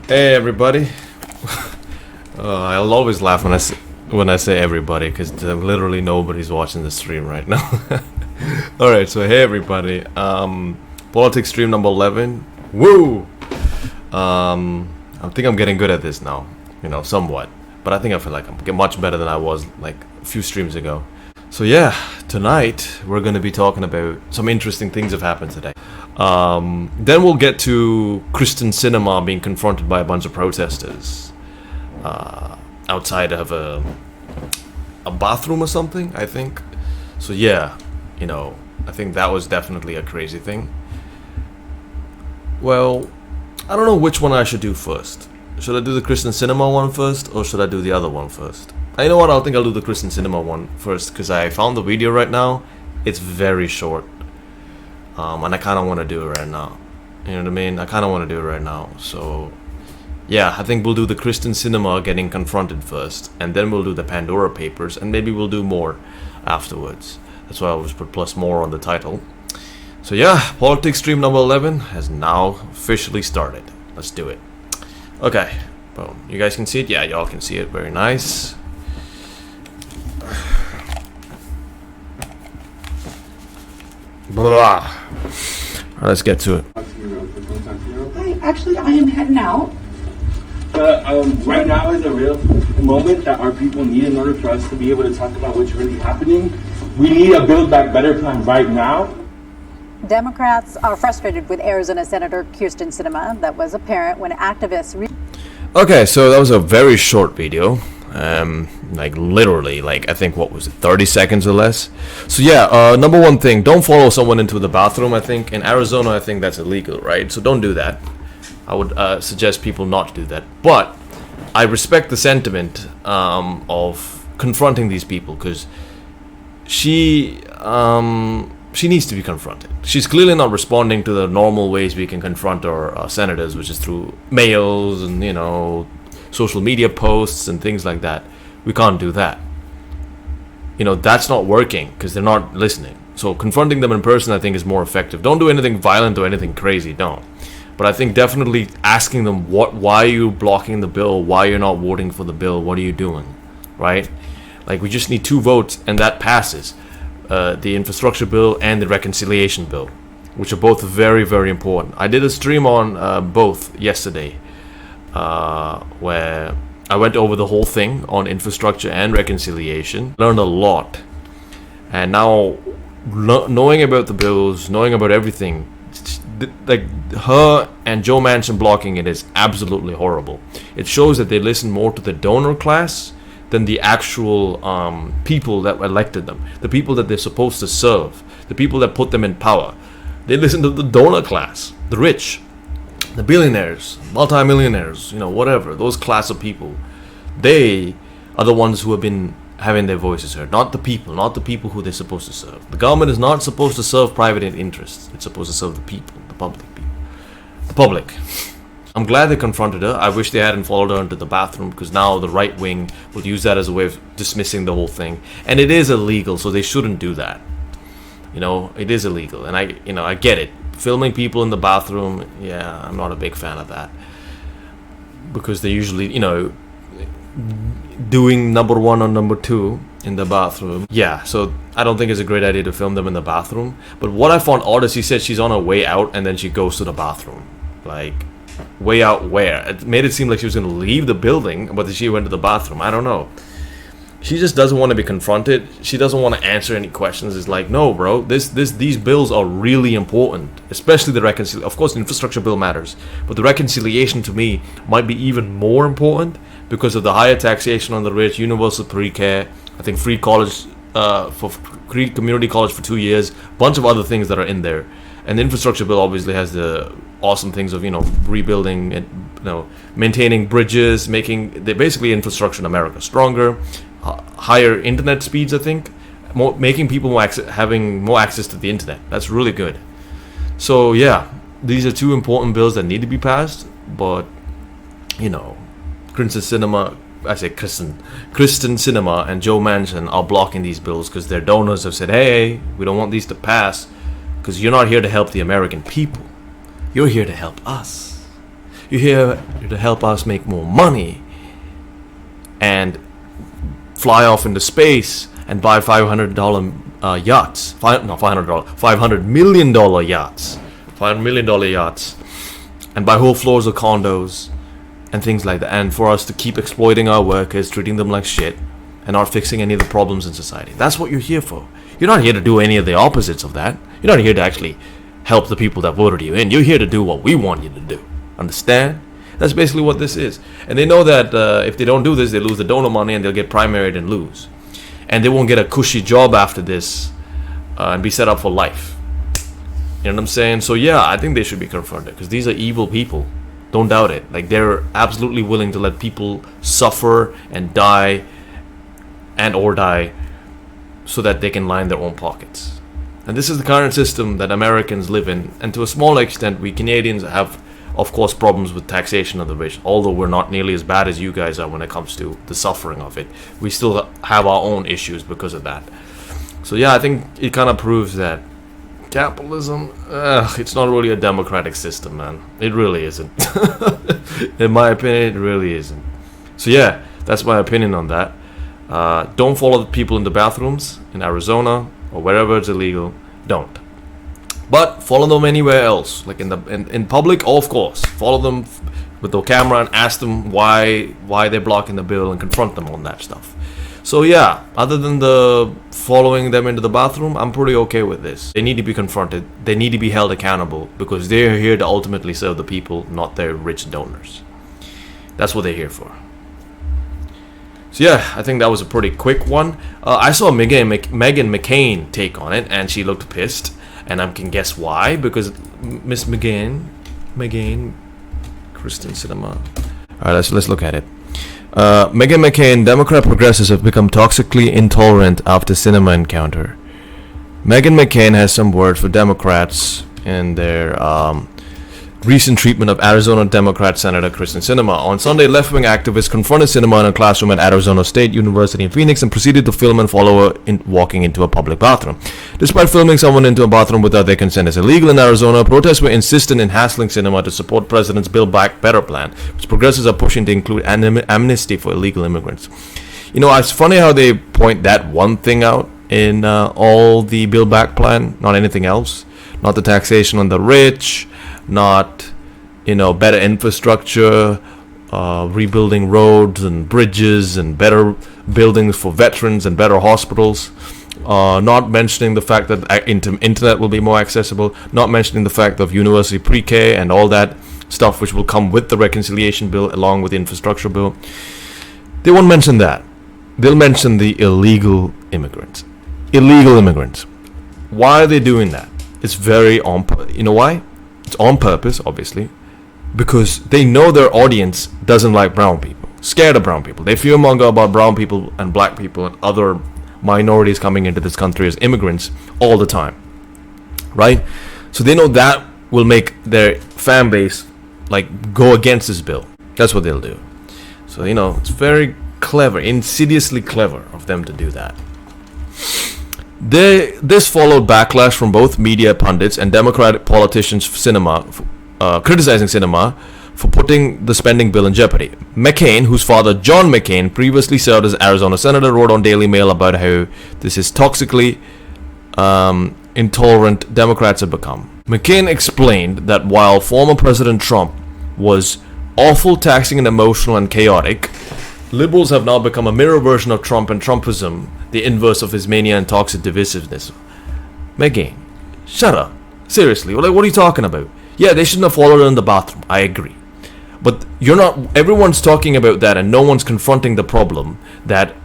Hey everybody! I'll always laugh when I say everybody because literally nobody's watching the stream right now. All right, so hey everybody, politics stream number 11. Woo! I think I'm getting good at this now, somewhat. But I think I feel like I'm getting much better than I was like a few streams ago. So yeah, tonight we're going to be talking about some interesting things that have happened today. Then we'll get to Krysten Sinema being confronted by a bunch of protesters outside of a bathroom or something, I think. So yeah, I think that was definitely a crazy thing. Well, I don't know which one I should do first. Should I do the Krysten Sinema one first, or should I do the other one first? You know what, I think I'll do the Krysten Sinema one first, because I found the video right now. It's very short. And I kind of want to do it right now. You know what I mean? I kind of want to do it right now. So, yeah, I think we'll do the Krysten Sinema getting confronted first. And then we'll do the Pandora Papers. And maybe we'll do more afterwards. That's why I always put plus more on the title. So, yeah, politics stream number 11 has now officially started. Let's do it. Okay. Boom. You guys can see it? Yeah, y'all can see it. Very nice. Blah. Alright, let's get to it. Actually, I am heading out. Right now is a real moment that our people need in order for us to be able to talk about what's really happening. We need a Build Back Better plan right now. Democrats are frustrated with Arizona Senator Krysten Sinema. That was apparent when activists... Okay, so that was a very short video. Like literally, like I think what was it, 30 seconds or less. So yeah, number one thing, don't follow someone into the bathroom. I think in Arizona, I think that's illegal, right? So don't do that. I would suggest people not to do that. But I respect the sentiment of confronting these people, because she needs to be confronted. She's clearly not responding to the normal ways we can confront our senators, which is through mails and social media posts and things like that. We can't do that. That's not working because they're not listening. So confronting them in person, I think, is more effective. Don't do anything violent or anything crazy, don't. But I think definitely asking them why are you blocking the bill? Why you're not voting for the bill? What are you doing? Right? Like, we just need 2 votes and that passes. The infrastructure bill and the reconciliation bill, which are both very, very important. I did a stream on both yesterday, where I went over the whole thing on infrastructure and reconciliation. Learned a lot. And now, knowing about the bills, knowing about everything, like her and Joe Manchin blocking it is absolutely horrible. It shows that they listen more to the donor class than the actual people that elected them, the people that they're supposed to serve, the people that put them in power. They listen to the donor class, the rich, the billionaires, multimillionaires, whatever, those class of people. They are the ones who have been having their voices heard, not the people who they're supposed to serve. The government is not supposed to serve private interests. It's supposed to serve the people, the public. I'm glad they confronted her. I wish they hadn't followed her into the bathroom, because now the right wing will use that as a way of dismissing the whole thing. And it is illegal, so they shouldn't do that. It is illegal. And I get it. Filming people in the bathroom, yeah, I'm not a big fan of that. Because they usually, doing number 1 or number 2 in the bathroom. Yeah, so I don't think it's a great idea to film them in the bathroom. But what I found odd is she said she's on her way out and then she goes to the bathroom. Like, way out where? It made it seem like she was going to leave the building, but she went to the bathroom. I don't know. She just doesn't want to be confronted. She doesn't want to answer any questions. It's like, no, bro, these bills are really important, especially the reconciliation. Of course, the infrastructure bill matters, but the reconciliation to me might be even more important because of the higher taxation on the rich, universal pre-care, I think free college, free community college for 2 years, bunch of other things that are in there. And the infrastructure bill obviously has the awesome things of, rebuilding and, maintaining bridges, basically infrastructure in America stronger, higher internet speeds, I think, making people having more access to the internet. That's really good. So, yeah, these are 2 important bills that need to be passed, but, Krysten Sinema and Joe Manchin are blocking these bills because their donors have said, hey, we don't want these to pass because you're not here to help the American people. You're here to help us. You're You're to help us make more money and fly off into space and buy $500 yachts. $500 million yachts. $500 million yachts. And buy whole floors of condos and things like that. And for us to keep exploiting our workers, treating them like shit, and not fixing any of the problems in society. That's what you're here for. You're not here to do any of the opposites of that. You're not here to actually help the people that voted you in. You're here to do what we want you to do. Understand? That's basically what this is. And they know that if they don't do this, they lose the donor money and they'll get primaried and lose. And they won't get a cushy job after this and be set up for life. You know what I'm saying? So yeah, I think they should be confronted because these are evil people. Don't doubt it. Like, they're absolutely willing to let people suffer and die or die so that they can line their own pockets. And this is the current system that Americans live in. And to a small extent, we Canadians have, of course, problems with taxation of the rich. Although we're not nearly as bad as you guys are when it comes to the suffering of it. We still have our own issues because of that. So yeah, I think it kind of proves that capitalism, it's not really a democratic system, man. It really isn't. In my opinion, it really isn't. So yeah, that's my opinion on that. Don't follow the people in the bathrooms in Arizona or wherever it's illegal. Don't. But follow them anywhere else, like in public. Of course, follow them with the camera and ask them why they're blocking the bill and confront them on that stuff. So yeah, other than the following them into the bathroom, I'm pretty okay with this. They need to be confronted. They need to be held accountable because they're here to ultimately serve the people, not their rich donors. That's what they're here for. So yeah, I think that was a pretty quick one. I saw Meghain Mccain take on it, and she looked pissed. And I can guess why, because Miss Meghain, Krysten Sinema. All right, let's look at it. Meghain Mccain, Democrat progressives have become toxically intolerant after Sinema encounter. Meghain Mccain has some words for Democrats in their recent treatment of Arizona Democrat Senator Krysten Sinema. On Sunday, left-wing activists confronted Sinema in a classroom at Arizona State University in Phoenix and proceeded to film and follow her walking into a public bathroom. Despite filming someone into a bathroom without their consent is illegal in Arizona, protests were insistent in hassling Sinema to support President's Build Back Better plan, which progressives are pushing to include amnesty for illegal immigrants. You know, it's funny how they point that one thing out in all the Build Back plan, not anything else. Not the taxation on the rich, not, better infrastructure, rebuilding roads and bridges and better buildings for veterans and better hospitals, not mentioning the fact that internet will be more accessible, not mentioning the fact of university pre-K and all that stuff which will come with the reconciliation bill along with the infrastructure bill. They won't mention that. They'll mention the illegal immigrants. Illegal immigrants. Why are they doing that? It's very you know why? It's on purpose, obviously, because they know their audience doesn't like brown people, scared of brown people. They fearmonger about brown people and black people and other minorities coming into this country as immigrants all the time, right? So they know that will make their fan base go against this bill. That's what they'll do. So it's very clever, insidiously clever of them to do that. This followed backlash from both media pundits and Democratic politicians criticizing Sinema for putting the spending bill in jeopardy. McCain, whose father John McCain previously served as Arizona senator, wrote on Daily Mail about how this is toxically intolerant Democrats have become. McCain explained that while former President Trump was awful, taxing, and emotional and chaotic, liberals have now become a mirror version of Trump and Trumpism, the inverse of his mania and toxic divisiveness. Meghain, shut up. Seriously, what are you talking about? Yeah, they shouldn't have followed her in the bathroom. I agree. But everyone's talking about that and no one's confronting the problem that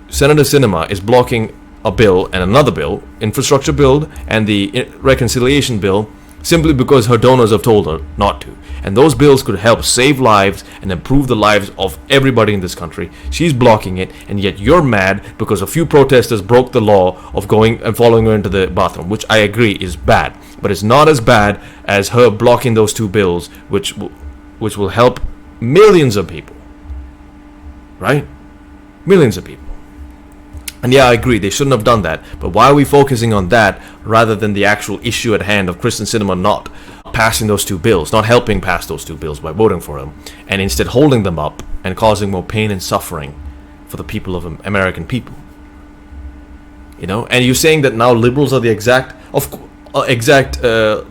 Senator Sinema is blocking a bill and another bill, infrastructure bill and the reconciliation bill, simply because her donors have told her not to. And those bills could help save lives and improve the lives of everybody in this country. She's blocking it, and yet you're mad because a few protesters broke the law of going and following her into the bathroom, which I agree is bad. But it's not as bad as her blocking those two bills, which will help millions of people. Right? Millions of people. And yeah, I agree, they shouldn't have done that. But why are we focusing on that rather than the actual issue at hand of Krysten Sinema not passing those two bills, not helping pass those two bills by voting for them, and instead holding them up and causing more pain and suffering for the people of American people. And you're saying that now liberals are the exact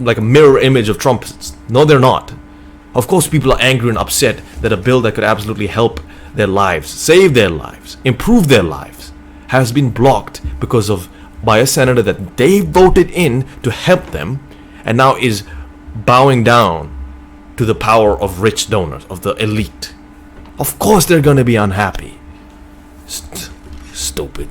like a mirror image of Trump. No, they're not. Of course, people are angry and upset that a bill that could absolutely help their lives, save their lives, improve their lives, has been blocked by a senator that they voted in to help them, and now is bowing down to the power of rich donors, of the elite. Of course they're going to be unhappy. Stupid.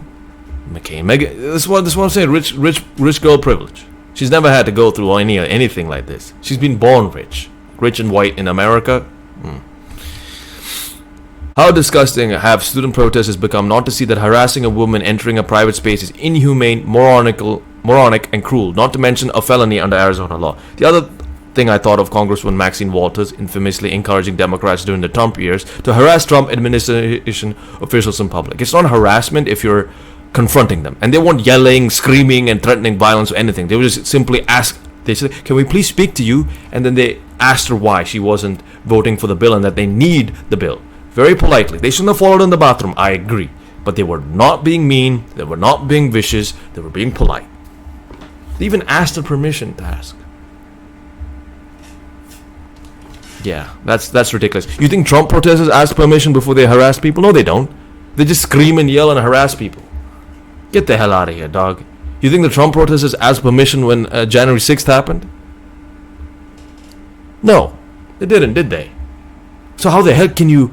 Meghan. This is what I'm saying. Rich girl privilege. She's never had to go through anything like this. She's been born rich and white in America. How disgusting have student protesters become not to see that harassing a woman entering a private space is inhumane, moronic, and cruel, not to mention a felony under Arizona law. The other thing I thought of Congresswoman Maxine Walters infamously encouraging Democrats during the Trump years to harass Trump administration officials in public. It's not harassment if you're confronting them. And they weren't yelling, screaming, and threatening violence or anything. They would just simply ask, they said, "Can we please speak to you?" And then they asked her why she wasn't voting for the bill and that they need the bill. Very politely. They shouldn't have followed in the bathroom, I agree. But they were not being mean, they were not being vicious, they were being polite. They even asked her permission to ask. Yeah, that's ridiculous. You think Trump protesters ask permission before they harass people? No, they don't. They just scream and yell and harass people. Get the hell out of here, dog. You think the Trump protesters asked permission when January 6th happened? No, they didn't, did they? So how the heck can you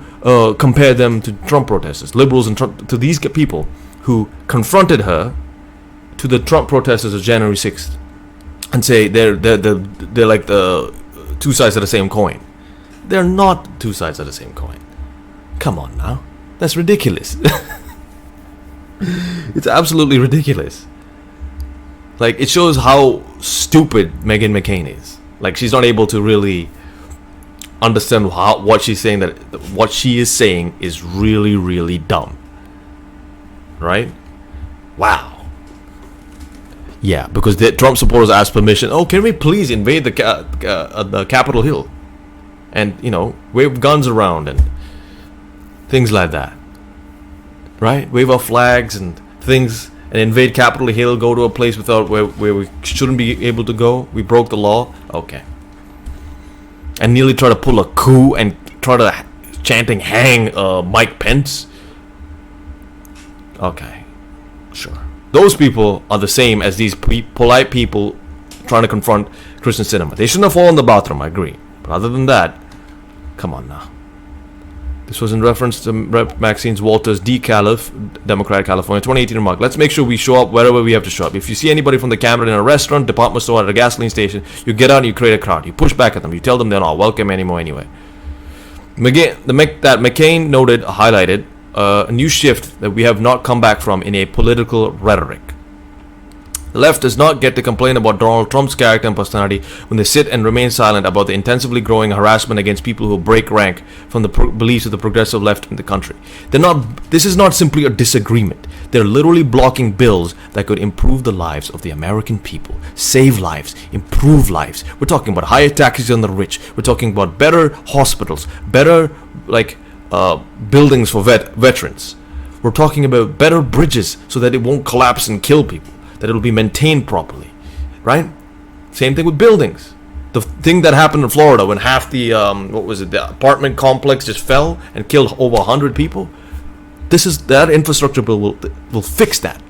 compare them to Trump protesters, liberals, and to these people who confronted her, to the Trump protesters of January 6th, and say they're like the two sides of the same coin? They're not two sides of the same coin. Come on now, that's ridiculous. It's absolutely ridiculous. Like, it shows how stupid Meghain Mccain is. Like, she's not able to really understand what she's saying, that what she is saying is really, really dumb. Right? Wow. Yeah, because the Trump supporters asked permission. Oh, can we please invade the Capitol Hill? And, wave guns around and things like that. Right? Wave our flags and things and invade Capitol Hill, go to a place where we shouldn't be able to go. We broke the law. Okay. And nearly try to pull a coup and try to chanting hang Mike Pence. Okay, sure. Those people are the same as these polite people trying to confront Krysten Sinema. They shouldn't have fallen in the bathroom, I agree. But other than that, come on now. This was in reference to Rep. Maxine Walters, DeKalif, Democrat, California, 2018 remark. Let's make sure we show up wherever we have to show up. If you see anybody from the camera in a restaurant, department store, at a gasoline station, you get out and you create a crowd. You push back at them. You tell them they're not welcome anymore anyway. McCain highlighted a new shift that we have not come back from in a political rhetoric. The left does not get to complain about Donald Trump's character and personality when they sit and remain silent about the intensively growing harassment against people who break rank from the beliefs of the progressive left in the country. This is not simply a disagreement. They're literally blocking bills that could improve the lives of the American people, save lives, improve lives. We're talking about higher taxes on the rich. We're talking about better hospitals, better buildings for veterans. We're talking about better bridges so that it won't collapse and kill people, that it'll be maintained properly, right? Same thing with buildings. The thing that happened in Florida when half the the apartment complex just fell and killed over 100 people. That infrastructure bill will fix that.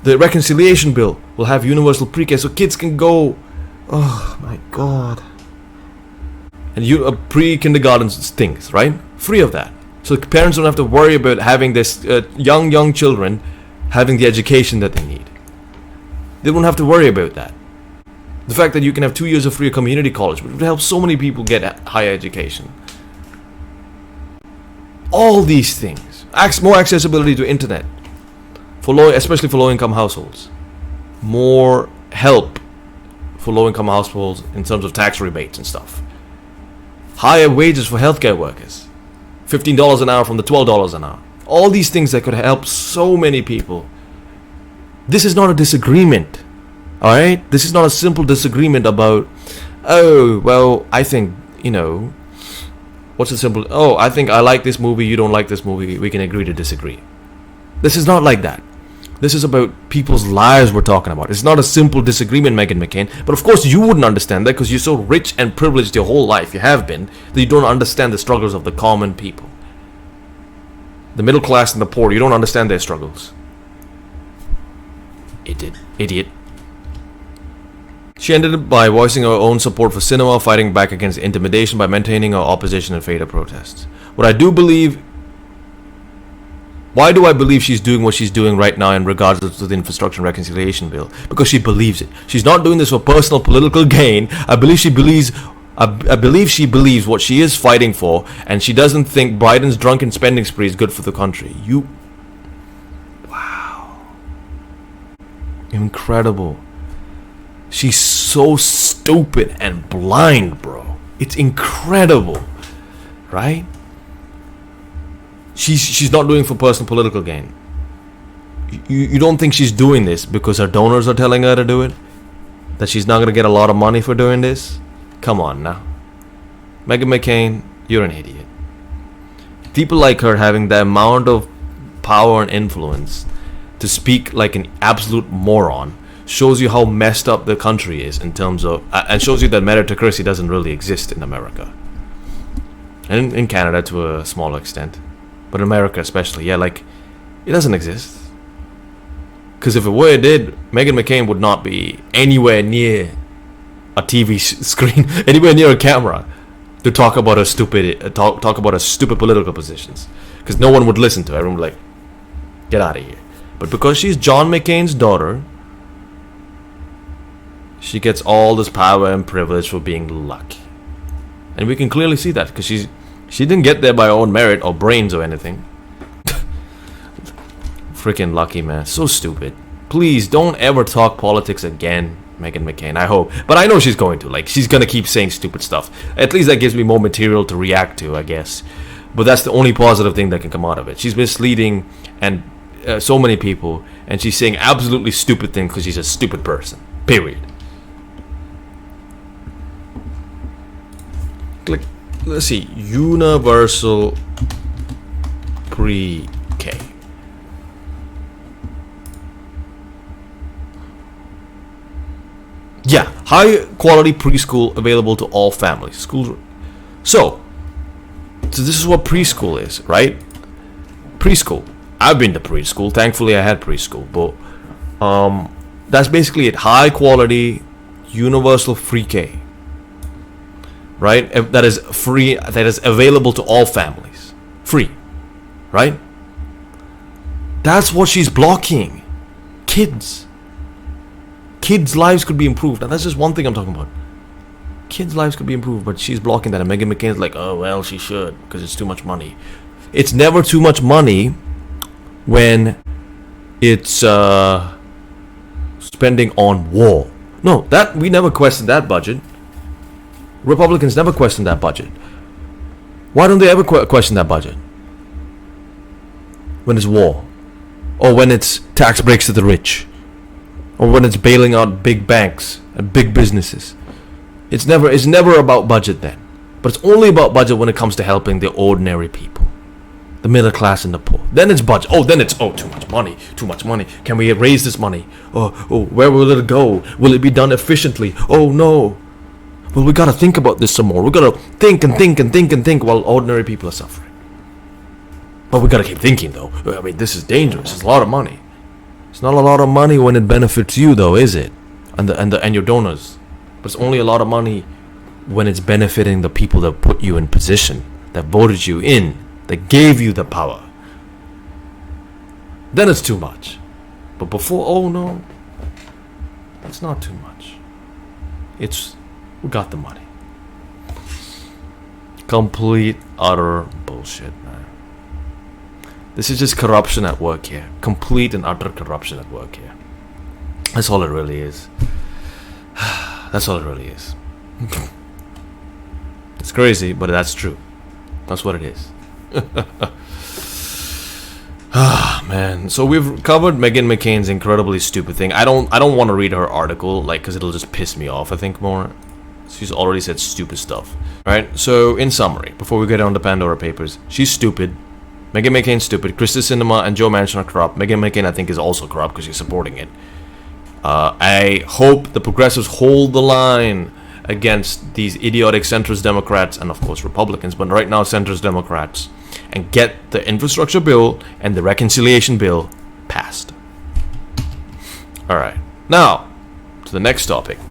The reconciliation bill will have universal pre-K so kids can go. Oh my God. And pre-kindergarten things, right? Free of that. So parents don't have to worry about having this young children having the education that they need. They won't have to worry about that. The fact that you can have 2 years of free community college would help so many people get higher education. All these things. More accessibility to internet, especially for low-income households. More help for low-income households in terms of tax rebates and stuff. Higher wages for healthcare workers. $15 an hour from the $12 an hour. All these things that could help so many people. This is not a disagreement, all right? This is not a simple disagreement about oh, well, I think, what's the simple, oh, I think I like this movie, you don't like this movie, we can agree to disagree. This is not like that. This is about people's lives we're talking about. It's not a simple disagreement, Meghan McCain. But of course you wouldn't understand that because you're so rich and privileged your whole life, you have been, that you don't understand the struggles of the common people. The middle class and the poor, you don't understand their struggles. Idiot. She ended up by voicing her own support for Sinema, fighting back against intimidation by maintaining her opposition and failed protests. Why do I believe she's doing what she's doing right now in regards to the infrastructure and reconciliation bill? Because she believes it. She's not doing this for personal political gain. I believe she believes what she is fighting for, and she doesn't think Biden's drunken spending spree is good for the country. Wow. Incredible. She's so stupid and blind, bro. It's incredible. Right? She's not doing it for personal political gain. You don't think she's doing this because her donors are telling her to do it? That she's not going to get a lot of money for doing this? Come on now. Meghan McCain, you're an idiot. People like her having the amount of power and influence to speak like an absolute moron shows you how messed up the country is in terms of, and shows you that meritocracy doesn't really exist in America. And in Canada to a small extent. But in America especially, it doesn't exist. Because if it did, Meghan McCain would not be anywhere near a TV screen, anywhere near a camera, to talk about her stupid political positions. Because no one would listen to her. Everyone would be like, get out of here. But because she's John McCain's daughter, she gets all this power and privilege for being lucky. And we can clearly see that because she didn't get there by her own merit or brains or anything. Freaking lucky, man. So stupid. Please don't ever talk politics again, Meghan McCain. I hope. But I know she's going to. She's going to keep saying stupid stuff. At least that gives me more material to react to, I guess. But that's the only positive thing that can come out of it. She's misleading and so many people. And she's saying absolutely stupid things because she's a stupid person. Period. Click. Let's see, universal pre-K. Yeah, high quality preschool available to all families. So this is what preschool is, right? Preschool. I've been to preschool. Thankfully, I had preschool, but that's basically it. High quality, universal free K. Right? That is free, that is available to all families. Free. Right? That's what she's blocking. Kids. Kids' lives could be improved. Now, that's just one thing I'm talking about. Kids' lives could be improved, but she's blocking that. And Meghan McCain's like, oh, well, she should, because it's too much money. It's never too much money when it's spending on war. No, that we never questioned that budget. Republicans never question that budget. Why don't they ever question that budget? When it's war. Or when it's tax breaks to the rich. Or when it's bailing out big banks and big businesses. It's never about budget then. But it's only about budget when it comes to helping the ordinary people. The middle class and the poor. Then it's budget. Too much money. Too much money. Can we raise this money? Oh, where will it go? Will it be done efficiently? Oh no. Well, we gotta think about this some more. We gotta think while ordinary people are suffering. But we gotta keep thinking though. I mean, this is dangerous. It's a lot of money. It's not a lot of money when it benefits you though, is it? And your donors. But it's only a lot of money when it's benefiting the people that put you in position, that voted you in, that gave you the power. Then it's too much. But before, oh no, that's not too much. We got the money. Complete, utter bullshit, man. This is just corruption at work here. Complete and utter corruption at work here. That's all it really is. That's all it really is. It's crazy, but that's true. That's what it is. Man. So we've covered Meghan McCain's incredibly stupid thing. I don't want to read her article, because it'll just piss me off, I think, more. She's already said stupid stuff. Right? So, in summary, before we get on the Pandora Papers, she's stupid. Meghain McCain's stupid. Krysten Sinema and Joe Manchin are corrupt. Meghain McCain, I think, is also corrupt because she's supporting it. I hope the progressives hold the line against these idiotic centrist Democrats and, of course, Republicans, but right now, centrist Democrats, and get the infrastructure bill and the reconciliation bill passed. All right. Now, to the next topic.